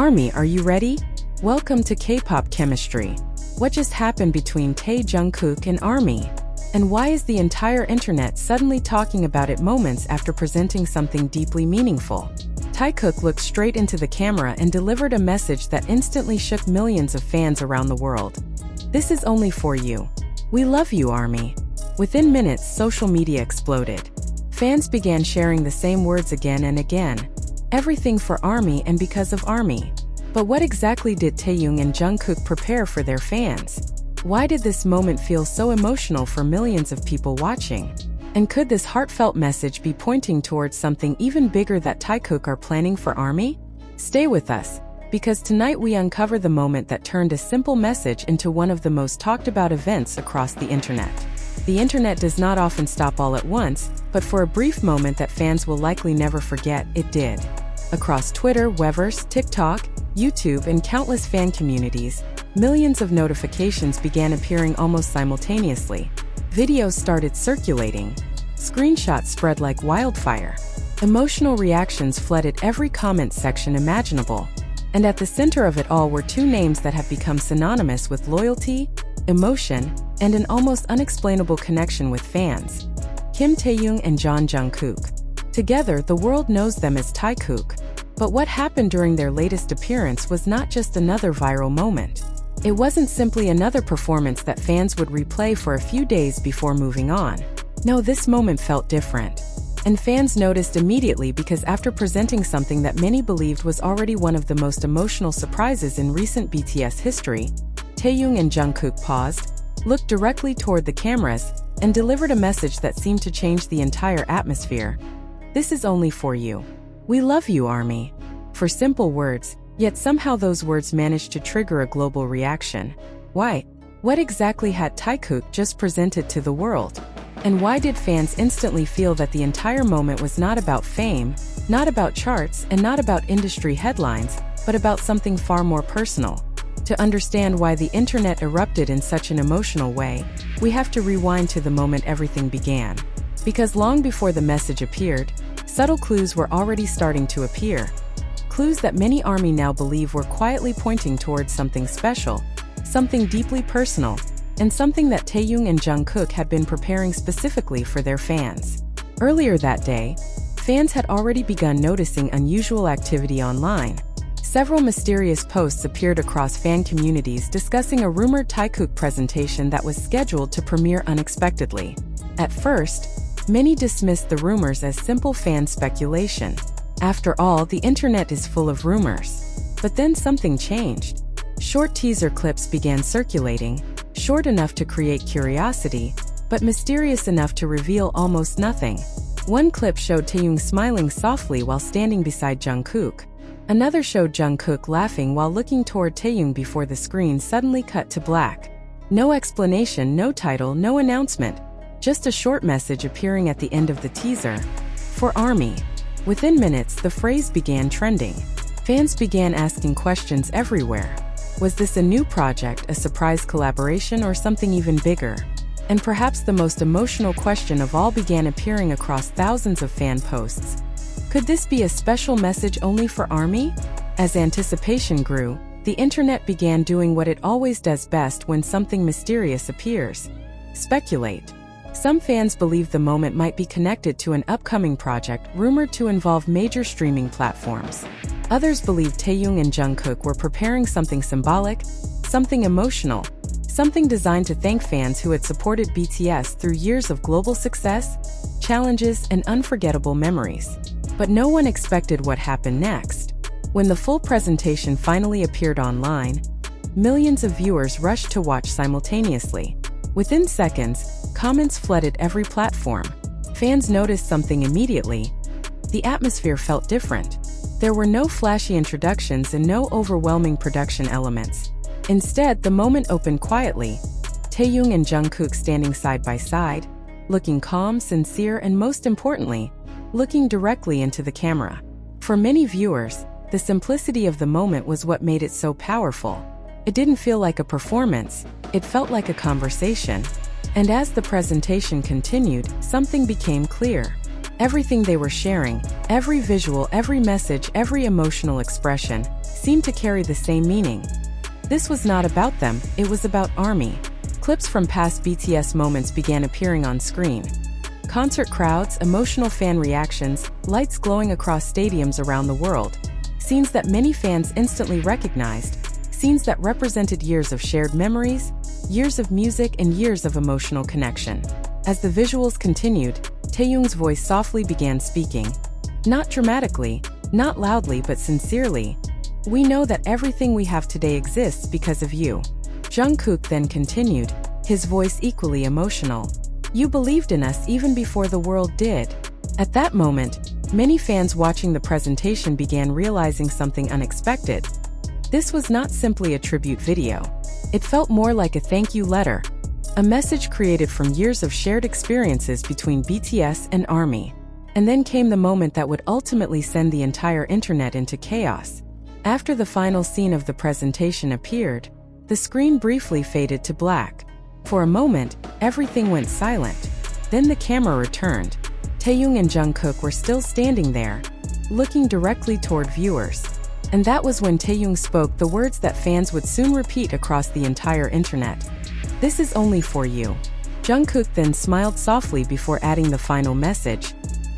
ARMY, are you ready? Welcome to K-pop chemistry. What just happened between Taehyung Jungkook and ARMY? And why is the entire internet suddenly talking about it moments after presenting something deeply meaningful? Taehyung looked straight into the camera and delivered a message that instantly shook millions of fans around the world. This is only for you. We love you, ARMY. Within minutes, social media exploded. Fans began sharing the same words again and again. Everything for ARMY and because of ARMY. But what exactly did Taehyung and Jungkook prepare for their fans? Why did this moment feel so emotional for millions of people watching? And could this heartfelt message be pointing towards something even bigger that Taehyung are planning for ARMY? Stay with us, because tonight we uncover the moment that turned a simple message into one of the most talked about events across the internet. The internet does not often stop all at once, but for a brief moment that fans will likely never forget, it did. Across Twitter, Weverse, TikTok, YouTube, and countless fan communities, millions of notifications began appearing almost simultaneously. Videos started circulating. Screenshots spread like wildfire. Emotional reactions flooded every comment section imaginable. And at the center of it all were two names that have become synonymous with loyalty, emotion, and an almost unexplainable connection with fans. Kim Taehyung and Jeon Jungkook. Together, the world knows them as Taehyung. But what happened during their latest appearance was not just another viral moment. It wasn't simply another performance that fans would replay for a few days before moving on. No, this moment felt different. And fans noticed immediately because after presenting something that many believed was already one of the most emotional surprises in recent BTS history, Taehyung and Jungkook paused, looked directly toward the cameras, and delivered a message that seemed to change the entire atmosphere. This is only for you. We love you, ARMY. For simple words, yet somehow those words managed to trigger a global reaction. Why? What exactly had Taehyung just presented to the world? And why did fans instantly feel that the entire moment was not about fame, not about charts, and not about industry headlines, but about something far more personal? To understand why the internet erupted in such an emotional way, we have to rewind to the moment everything began. Because long before the message appeared, subtle clues were already starting to appear. Clues that many ARMY now believe were quietly pointing towards something special, something deeply personal, and something that Taehyung and Jungkook had been preparing specifically for their fans. Earlier that day, fans had already begun noticing unusual activity online. Several mysterious posts appeared across fan communities discussing a rumored Taehyung presentation that was scheduled to premiere unexpectedly. At first, many dismissed the rumors as simple fan speculation. After all, the internet is full of rumors. But then something changed. Short teaser clips began circulating, short enough to create curiosity, but mysterious enough to reveal almost nothing. One clip showed Taehyung smiling softly while standing beside Jungkook. Another showed Jungkook laughing while looking toward Taehyung before the screen suddenly cut to black. No explanation, no title, no announcement. Just a short message appearing at the end of the teaser. For ARMY. Within minutes, the phrase began trending. Fans began asking questions everywhere. Was this a new project, a surprise collaboration, or something even bigger? And perhaps the most emotional question of all began appearing across thousands of fan posts. Could this be a special message only for ARMY? As anticipation grew, the internet began doing what it always does best when something mysterious appears. Speculate. Some fans believe the moment might be connected to an upcoming project rumored to involve major streaming platforms. Others believe Taehyung and Jungkook were preparing something symbolic, something emotional, something designed to thank fans who had supported BTS through years of global success, challenges, and unforgettable memories. But no one expected what happened next. When the full presentation finally appeared online, millions of viewers rushed to watch simultaneously. Within seconds, comments flooded every platform. Fans noticed something immediately. The atmosphere felt different. There were no flashy introductions and no overwhelming production elements. Instead, the moment opened quietly. Taehyung and Jungkook standing side by side, looking calm, sincere, and most importantly, looking directly into the camera. For many viewers, the simplicity of the moment was what made it so powerful. It didn't feel like a performance, it felt like a conversation. And as the presentation continued, something became clear. Everything they were sharing, every visual, every message, every emotional expression, seemed to carry the same meaning. This was not about them, it was about ARMY. Clips from past BTS moments began appearing on screen. Concert crowds, emotional fan reactions, lights glowing across stadiums around the world. Scenes that many fans instantly recognized. Scenes that represented years of shared memories, years of music, and years of emotional connection. As the visuals continued, Taehyung's voice softly began speaking. Not dramatically, not loudly, but sincerely. "We know that everything we have today exists because of you." Jungkook then continued, his voice equally emotional. "You believed in us even before the world did." At that moment, many fans watching the presentation began realizing something unexpected. This was not simply a tribute video. It felt more like a thank you letter. A message created from years of shared experiences between BTS and ARMY. And then came the moment that would ultimately send the entire internet into chaos. After the final scene of the presentation appeared, the screen briefly faded to black. For a moment, everything went silent. Then the camera returned. Taehyung and Jungkook were still standing there, looking directly toward viewers. And that was when Taehyung spoke the words that fans would soon repeat across the entire internet. "This is only for you." Jungkook then smiled softly before adding the final message.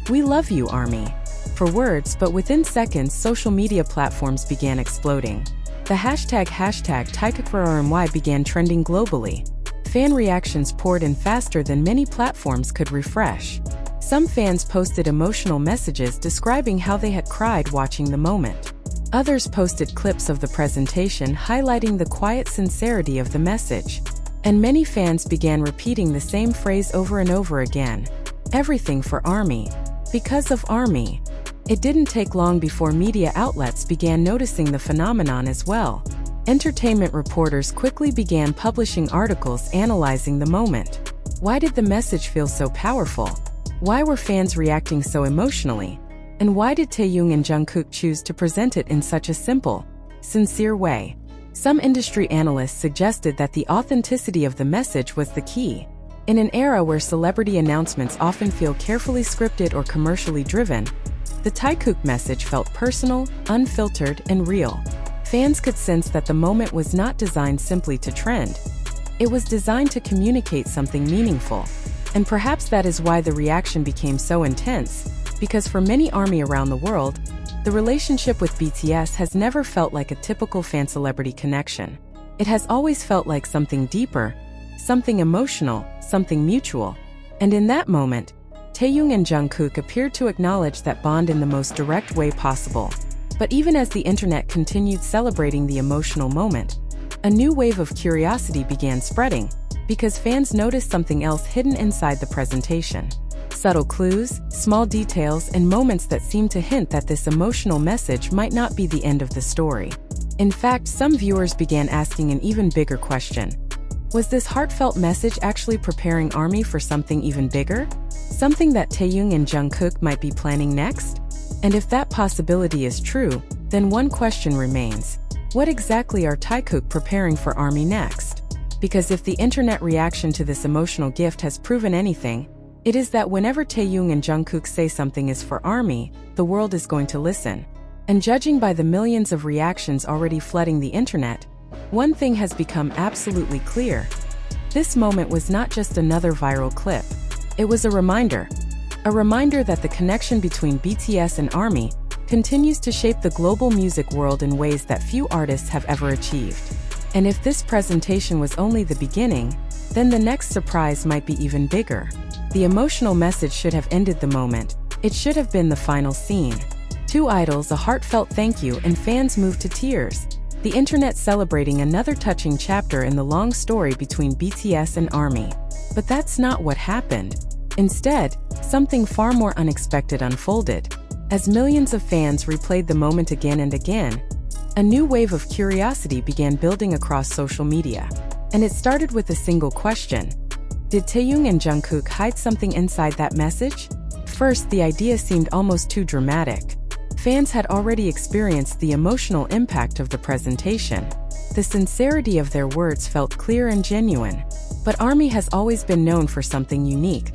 "We love you, ARMY." For words, but within seconds social media platforms began exploding. The hashtag #TaehyungARMY began trending globally. Fan reactions poured in faster than many platforms could refresh. Some fans posted emotional messages describing how they had cried watching the moment. Others posted clips of the presentation highlighting the quiet sincerity of the message. And many fans began repeating the same phrase over and over again. "Everything for ARMY. Because of ARMY." It didn't take long before media outlets began noticing the phenomenon as well. Entertainment reporters quickly began publishing articles analyzing the moment. Why did the message feel so powerful? Why were fans reacting so emotionally? And why did Taehyung and Jungkook choose to present it in such a simple, sincere way? Some industry analysts suggested that the authenticity of the message was the key. In an era where celebrity announcements often feel carefully scripted or commercially driven, the Jungkook message felt personal, unfiltered, and real. Fans could sense that the moment was not designed simply to trend. It was designed to communicate something meaningful. And perhaps that is why the reaction became so intense, because for many ARMY around the world, the relationship with BTS has never felt like a typical fan-celebrity connection. It has always felt like something deeper, something emotional, something mutual. And in that moment, Taehyung and Jungkook appeared to acknowledge that bond in the most direct way possible. But even as the internet continued celebrating the emotional moment, a new wave of curiosity began spreading, because fans noticed something else hidden inside the presentation. Subtle clues, small details, and moments that seemed to hint that this emotional message might not be the end of the story. In fact, some viewers began asking an even bigger question. Was this heartfelt message actually preparing ARMY for something even bigger? Something that Taehyung and Jungkook might be planning next? And if that possibility is true, then one question remains. What exactly are Jungkook preparing for ARMY next? Because if the internet reaction to this emotional gift has proven anything, it is that whenever Taehyung and Jungkook say something is for ARMY, the world is going to listen. And judging by the millions of reactions already flooding the internet, one thing has become absolutely clear. This moment was not just another viral clip. It was a reminder that the connection between BTS and ARMY continues to shape the global music world in ways that few artists have ever achieved. And if this presentation was only the beginning, then the next surprise might be even bigger. The emotional message should have ended the moment. It should have been the final scene. Two idols, a heartfelt thank you, and fans moved to tears. The internet celebrating another touching chapter in the long story between BTS and ARMY. But that's not what happened. Instead, something far more unexpected unfolded. As millions of fans replayed the moment again and again, a new wave of curiosity began building across social media. And it started with a single question. Did Taehyung and Jungkook hide something inside that message? First, the idea seemed almost too dramatic. Fans had already experienced the emotional impact of the presentation. The sincerity of their words felt clear and genuine. But ARMY has always been known for something unique.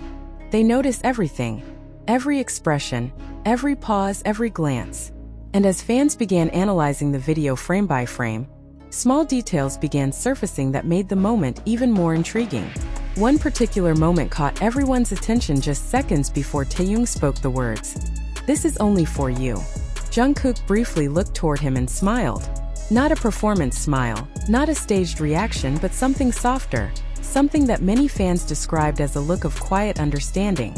They notice everything. Every expression, every pause, every glance. And as fans began analyzing the video frame by frame, small details began surfacing that made the moment even more intriguing. One particular moment caught everyone's attention just seconds before Taehyung spoke the words, "This is only for you." Jungkook briefly looked toward him and smiled. Not a performance smile, not a staged reaction, but something softer, something that many fans described as a look of quiet understanding.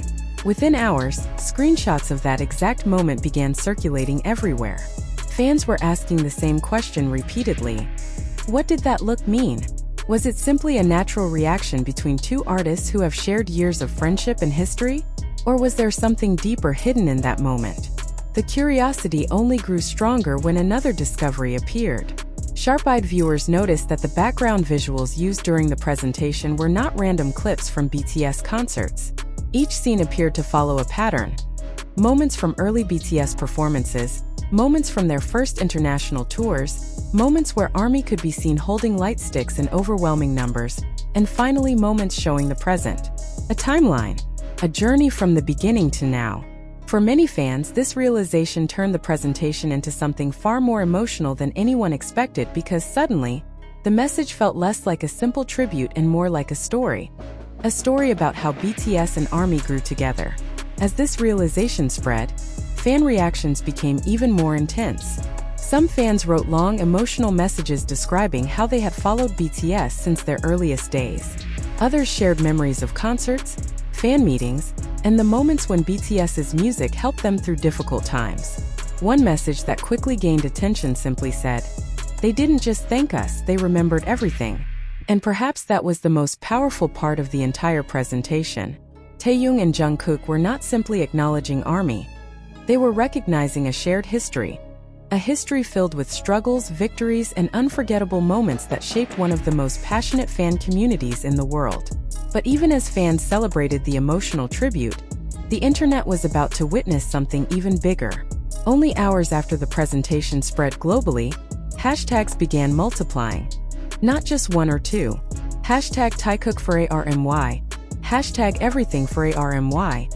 Within hours, screenshots of that exact moment began circulating everywhere. Fans were asking the same question repeatedly. What did that look mean? Was it simply a natural reaction between two artists who have shared years of friendship and history? Or was there something deeper hidden in that moment? The curiosity only grew stronger when another discovery appeared. Sharp-eyed viewers noticed that the background visuals used during the presentation were not random clips from BTS concerts. Each scene appeared to follow a pattern. Moments from early BTS performances, moments from their first international tours, moments where ARMY could be seen holding light sticks in overwhelming numbers, and finally moments showing the present. A timeline, a journey from the beginning to now. For many fans, this realization turned the presentation into something far more emotional than anyone expected because suddenly, the message felt less like a simple tribute and more like a story. A story about how BTS and ARMY grew together. As this realization spread, fan reactions became even more intense. Some fans wrote long, emotional messages describing how they had followed BTS since their earliest days. Others shared memories of concerts, fan meetings, and the moments when BTS's music helped them through difficult times. One message that quickly gained attention simply said, "They didn't just thank us, they remembered everything." And perhaps that was the most powerful part of the entire presentation. Taehyung and Jungkook were not simply acknowledging ARMY. They were recognizing a shared history. A history filled with struggles, victories, and unforgettable moments that shaped one of the most passionate fan communities in the world. But even as fans celebrated the emotional tribute, the internet was about to witness something even bigger. Only hours after the presentation spread globally, hashtags began multiplying. Not just one or two. Hashtag Taehyung for ARMY, hashtag everything for ARMY,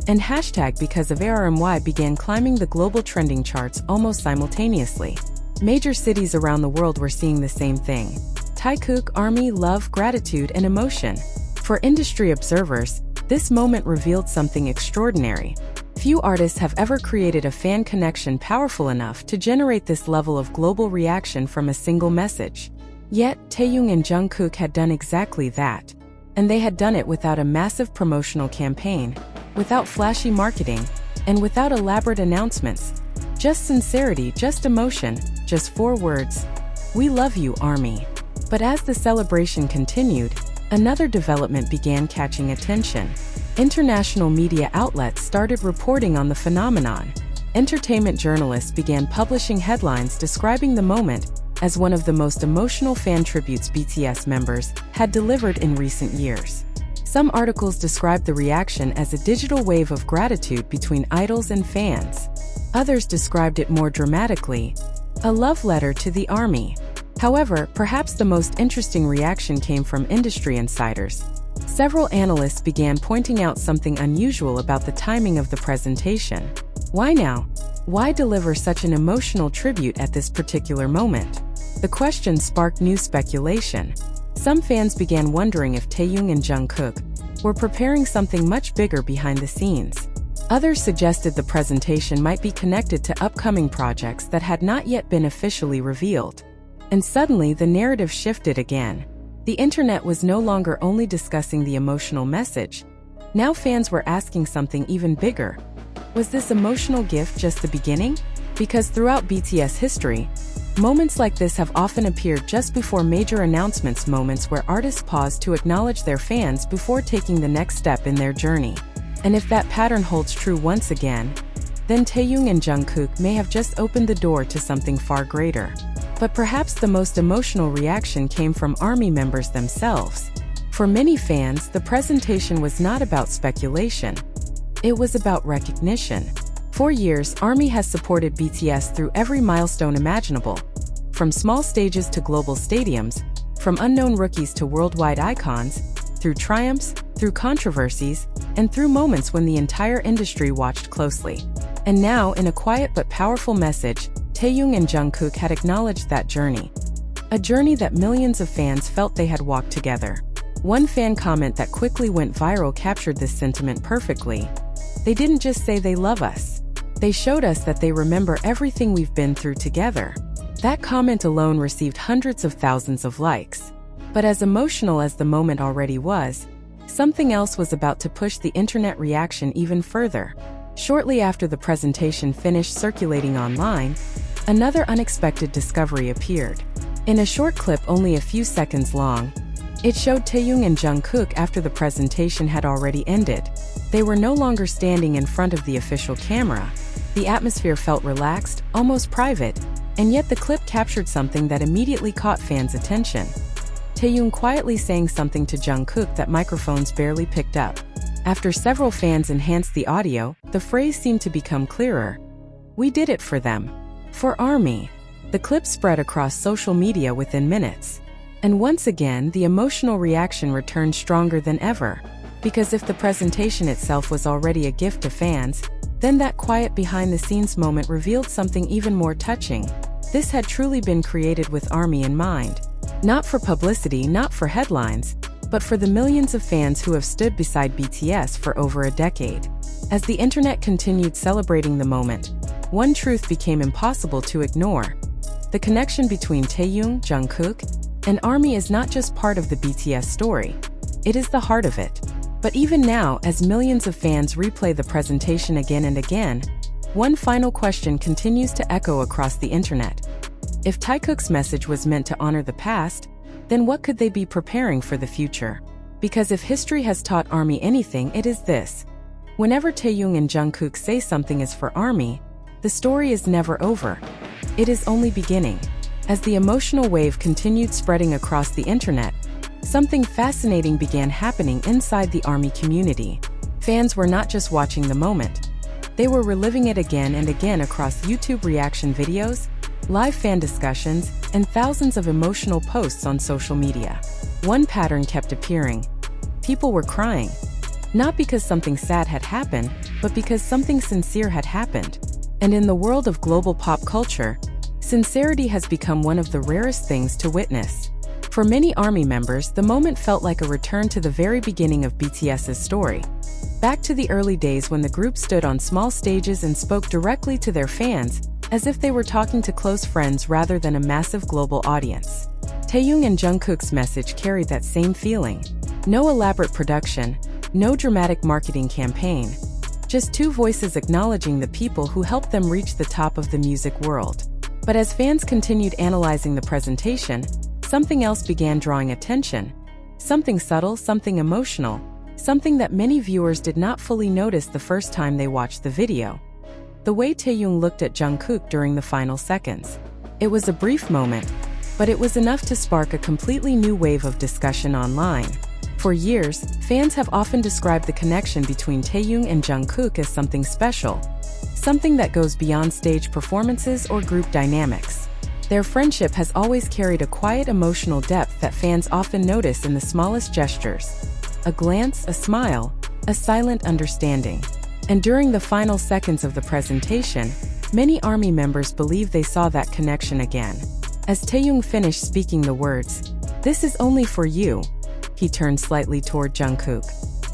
and hashtag because of ARMY began climbing the global trending charts almost simultaneously. Major cities around the world were seeing the same thing. Taehyung, ARMY, love, gratitude, and emotion. For industry observers, this moment revealed something extraordinary. Few artists have ever created a fan connection powerful enough to generate this level of global reaction from a single message. Yet, Taehyung and Jungkook had done exactly that. And they had done it without a massive promotional campaign, without flashy marketing, and without elaborate announcements. Just sincerity, just emotion, just 4 words. "We love you, ARMY." But as the celebration continued, another development began catching attention. International media outlets started reporting on the phenomenon. Entertainment journalists began publishing headlines describing the moment as one of the most emotional fan tributes BTS members had delivered in recent years. Some articles described the reaction as a digital wave of gratitude between idols and fans. Others described it more dramatically, a love letter to the ARMY. However, perhaps the most interesting reaction came from industry insiders. Several analysts began pointing out something unusual about the timing of the presentation. Why now? Why deliver such an emotional tribute at this particular moment? The question sparked new speculation. Some fans began wondering if Taehyung and Jungkook were preparing something much bigger behind the scenes. Others suggested the presentation might be connected to upcoming projects that had not yet been officially revealed. And suddenly the narrative shifted again. The internet was no longer only discussing the emotional message. Now fans were asking something even bigger. Was this emotional gift just the beginning? Because throughout BTS history, moments like this have often appeared just before major announcements, moments where artists pause to acknowledge their fans before taking the next step in their journey. And if that pattern holds true once again, then Taehyung and Jungkook may have just opened the door to something far greater. But perhaps the most emotional reaction came from ARMY members themselves. For many fans, the presentation was not about speculation. It was about recognition. For years, ARMY has supported BTS through every milestone imaginable. From small stages to global stadiums, from unknown rookies to worldwide icons, through triumphs, through controversies, and through moments when the entire industry watched closely. And now, in a quiet but powerful message, Taehyung and Jungkook had acknowledged that journey. A journey that millions of fans felt they had walked together. One fan comment that quickly went viral captured this sentiment perfectly. "They didn't just say they love us. They showed us that they remember everything we've been through together." That comment alone received hundreds of thousands of likes. But as emotional as the moment already was, something else was about to push the internet reaction even further. Shortly after the presentation finished circulating online, another unexpected discovery appeared. In a short clip only a few seconds long, it showed Taehyung and Jungkook after the presentation had already ended. They were no longer standing in front of the official camera. The atmosphere felt relaxed, almost private, and yet the clip captured something that immediately caught fans' attention. Taehyung quietly saying something to Jungkook that microphones barely picked up. After several fans enhanced the audio, the phrase seemed to become clearer. "We did it for them. For ARMY." The clip spread across social media within minutes. And once again, the emotional reaction returned stronger than ever. Because if the presentation itself was already a gift to fans, then that quiet behind-the-scenes moment revealed something even more touching. This had truly been created with ARMY in mind. Not for publicity, not for headlines, but for the millions of fans who have stood beside BTS for over a decade. As the internet continued celebrating the moment, one truth became impossible to ignore. The connection between Taehyung, Jungkook, and ARMY is not just part of the BTS story. It is the heart of it. But even now, as millions of fans replay the presentation again and again, one final question continues to echo across the internet. If Taekook's message was meant to honor the past, then what could they be preparing for the future? Because if history has taught ARMY anything, it is this. Whenever Taehyung and Jungkook say something is for ARMY, the story is never over. It is only beginning. As the emotional wave continued spreading across the internet, something fascinating began happening inside the ARMY community. Fans were not just watching the moment. They were reliving it again and again across YouTube reaction videos, live fan discussions, and thousands of emotional posts on social media. One pattern kept appearing. People were crying. Not because something sad had happened, but because something sincere had happened. And in the world of global pop culture, sincerity has become one of the rarest things to witness. For many ARMY members, the moment felt like a return to the very beginning of BTS's story. Back to the early days when the group stood on small stages and spoke directly to their fans, as if they were talking to close friends rather than a massive global audience. Taehyung and Jungkook's message carried that same feeling. No elaborate production, no dramatic marketing campaign. Just two voices acknowledging the people who helped them reach the top of the music world. But as fans continued analyzing the presentation, something else began drawing attention. Something subtle, something emotional, something that many viewers did not fully notice the first time they watched the video. The way Taehyung looked at Jungkook during the final seconds. It was a brief moment, but it was enough to spark a completely new wave of discussion online. For years, fans have often described the connection between Taehyung and Jungkook as something special, something that goes beyond stage performances or group dynamics. Their friendship has always carried a quiet emotional depth that fans often notice in the smallest gestures. A glance, a smile, a silent understanding. And during the final seconds of the presentation, many ARMY members believe they saw that connection again. As Taehyung finished speaking the words, "This is only for you," he turned slightly toward Jungkook.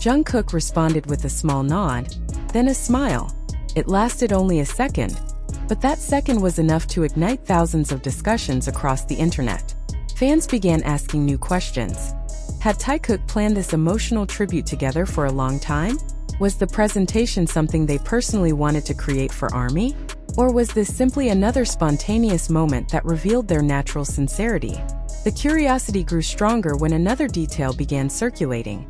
Jungkook responded with a small nod, then a smile. It lasted only a second, but that second was enough to ignite thousands of discussions across the internet. Fans began asking new questions. Had Taekook planned this emotional tribute together for a long time? Was the presentation something they personally wanted to create for ARMY? Or was this simply another spontaneous moment that revealed their natural sincerity? The curiosity grew stronger when another detail began circulating.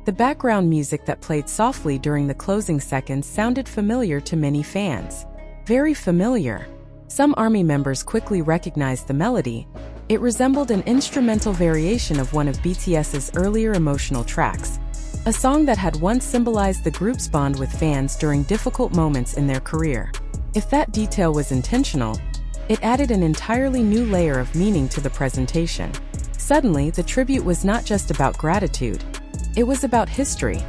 The background music that played softly during the closing seconds sounded familiar to many fans. Very familiar. Some ARMY members quickly recognized the melody. It resembled an instrumental variation of one of BTS's earlier emotional tracks, a song that had once symbolized the group's bond with fans during difficult moments in their career. If that detail was intentional, it added an entirely new layer of meaning to the presentation. Suddenly, the tribute was not just about gratitude. It was about history.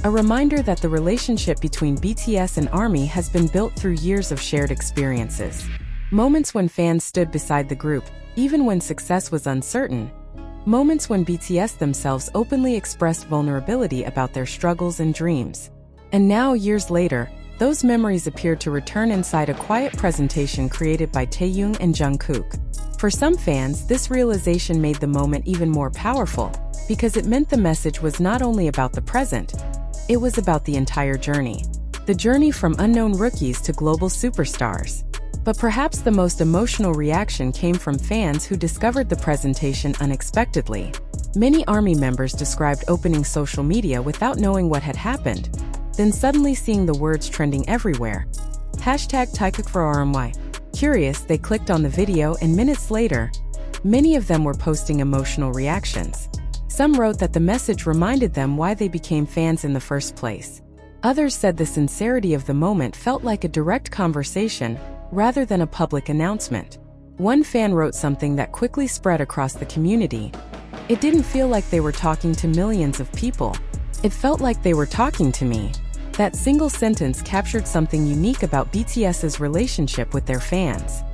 A reminder that the relationship between BTS and ARMY has been built through years of shared experiences. Moments when fans stood beside the group, even when success was uncertain. Moments when BTS themselves openly expressed vulnerability about their struggles and dreams. And now, years later, those memories appeared to return inside a quiet presentation created by Taehyung and Jungkook. For some fans, this realization made the moment even more powerful, because it meant the message was not only about the present, it was about the entire journey. The journey from unknown rookies to global superstars. But perhaps the most emotional reaction came from fans who discovered the presentation unexpectedly. Many ARMY members described opening social media without knowing what had happened, then suddenly seeing the words trending everywhere. #Taehyung for ARMY. Curious, they clicked on the video and minutes later, many of them were posting emotional reactions. Some wrote that the message reminded them why they became fans in the first place. Others said the sincerity of the moment felt like a direct conversation rather than a public announcement. One fan wrote something that quickly spread across the community. "It didn't feel like they were talking to millions of people. It felt like they were talking to me." That single sentence captured something unique about BTS's relationship with their fans.